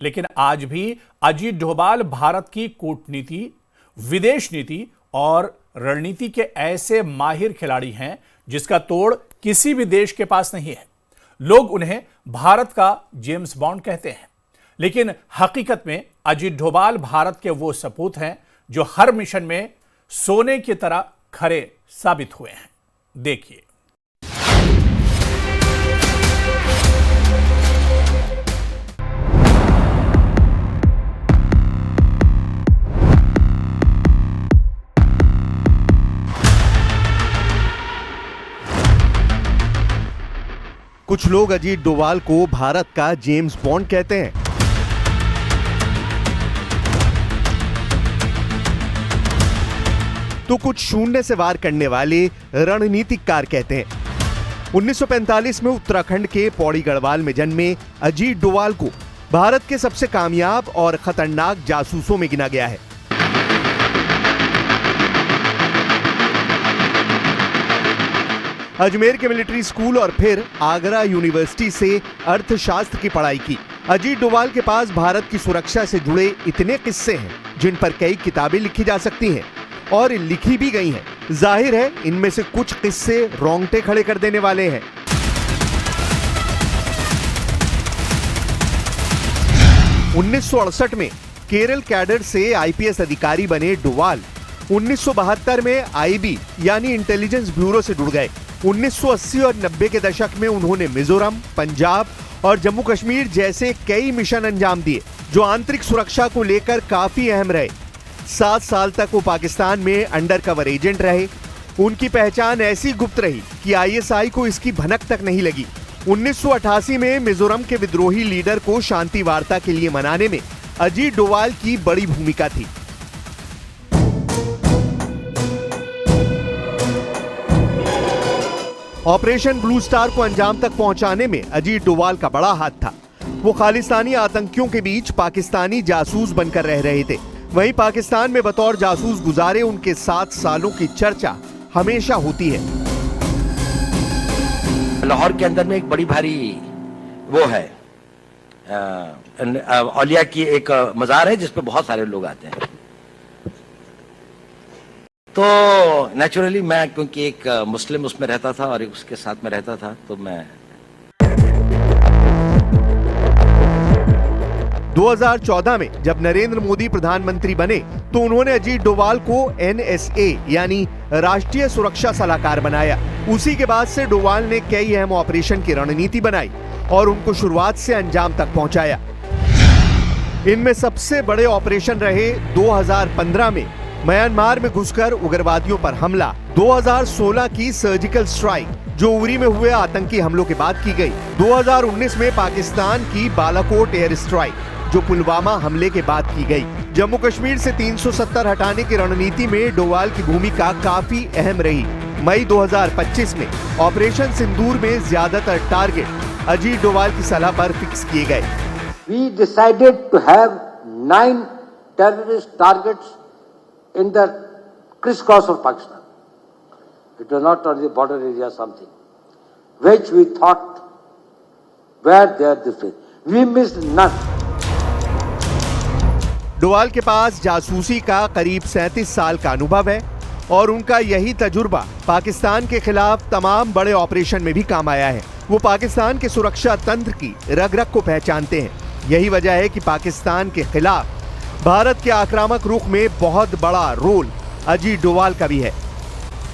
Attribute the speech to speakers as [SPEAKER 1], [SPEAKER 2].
[SPEAKER 1] लेकिन आज भी अजीत डोभाल भारत की कूटनीति, विदेश नीति और रणनीति के ऐसे माहिर खिलाड़ी हैं जिसका तोड़ किसी भी देश के पास नहीं है। लोग उन्हें भारत का जेम्स बॉन्ड कहते हैं, लेकिन हकीकत में अजीत डोभाल भारत के वो सपूत हैं जो हर मिशन में सोने की तरह खरे साबित हुए हैं। देखिए।
[SPEAKER 2] कुछ लोग अजीत डोभाल को भारत का जेम्स बॉन्ड कहते हैं। तो कुछ शून्य से वार करने वाले रणनीतिकार कहते हैं। 1945 में उत्तराखंड के पौड़ी गढ़वाल में जन्मे अजीत डोभाल को भारत के सबसे कामयाब और खतरनाक जासूसों में गिना गया है। अजमेर के मिलिट्री स्कूल और फिर आगरा यूनिवर्सिटी से अर्थशास्त्र की पढ़ाई की। अजीत डोभाल के पास भारत की सुरक्षा से जुड़े इतने किस्से हैं जिन पर कई किताबें लिखी जा सकती हैं और लिखी भी गई हैं। जाहिर है इनमें से कुछ किस्से रोंगटे खड़े कर देने वाले हैं। उन्नीस में केरल कैडर से आईपीएस अधिकारी बने डोभाल 1972 में आईबी यानी इंटेलिजेंस ब्यूरो से जुड़ गए। 1980 और 90 के दशक में उन्होंने मिजोरम, पंजाब और जम्मू कश्मीर जैसे कई मिशन अंजाम दिए जो आंतरिक सुरक्षा को लेकर काफी अहम रहे। 7 साल तक वो पाकिस्तान में अंडर कवर एजेंट रहे। उनकी पहचान ऐसी गुप्त रही कि आईएसआई को इसकी भनक तक नहीं लगी। 1988 में मिजोरम के विद्रोही लीडर को शांति वार्ता के लिए मनाने में अजीत डोभाल की बड़ी भूमिका थी। ऑपरेशन ब्लू स्टार को अंजाम तक पहुंचाने में अजीत डोभाल का बड़ा हाथ था। वो खालिस्तानी आतंकियों के बीच पाकिस्तानी जासूस बनकर रह रहे थे। वहीं पाकिस्तान में बतौर जासूस गुजारे उनके 7 सालों की चर्चा हमेशा होती है।
[SPEAKER 3] लाहौर के अंदर में एक बड़ी भारी वो है औलिया की एक मजार है जिसपे बहुत सारे लोग आते हैं। तो नेचुरली मैं क्योंकि एक मुस्लिम उसमें रहता था और उसके साथ में रहता था, तो मैं
[SPEAKER 2] 2014 में जब नरेंद्र मोदी प्रधानमंत्री बने तो उन्होंने अजीत डोभाल को NSA यानी राष्ट्रीय सुरक्षा सलाहकार बनाया। उसी के बाद से डोभाल ने कई अहम ऑपरेशन की रणनीति बनाई और उनको शुरुआत से अंजाम तक पहुंचाया। इनमें सबसे बड़े ऑपरेशन रहे 2015 में म्यांमार में घुसकर उग्रवादियों पर हमला, 2016 की सर्जिकल स्ट्राइक जो उरी में हुए आतंकी हमलों के बाद की गई, 2019 में पाकिस्तान की बालाकोट एयर स्ट्राइक जो पुलवामा हमले के बाद की गई। जम्मू कश्मीर से 370 हटाने की रणनीति में डोभाल की भूमिका काफी अहम रही। मई 2025 में ऑपरेशन सिंदूर में ज्यादातर टारगेट अजीत डोभाल की सलाह पर फिक्स किए गए।
[SPEAKER 4] We decided to have 9 terrorist targets in the crisscross of Pakistan. It was not on the border area something, which we thought were there this way. We missed none.
[SPEAKER 2] Doval के पास जासूसी का करीब 37 साल का अनुभव है और उनका यही तजुर्बा पाकिस्तान के खिलाफ तमाम बड़े ऑपरेशन में भी काम आया है। वो पाकिस्तान के सुरक्षा तंत्र की रग रग को पहचानते हैं। यही वजह है कि पाकिस्तान के खिलाफ भारत के आक्रामक रुख में बहुत बड़ा रोल अजीत डोभाल का भी है।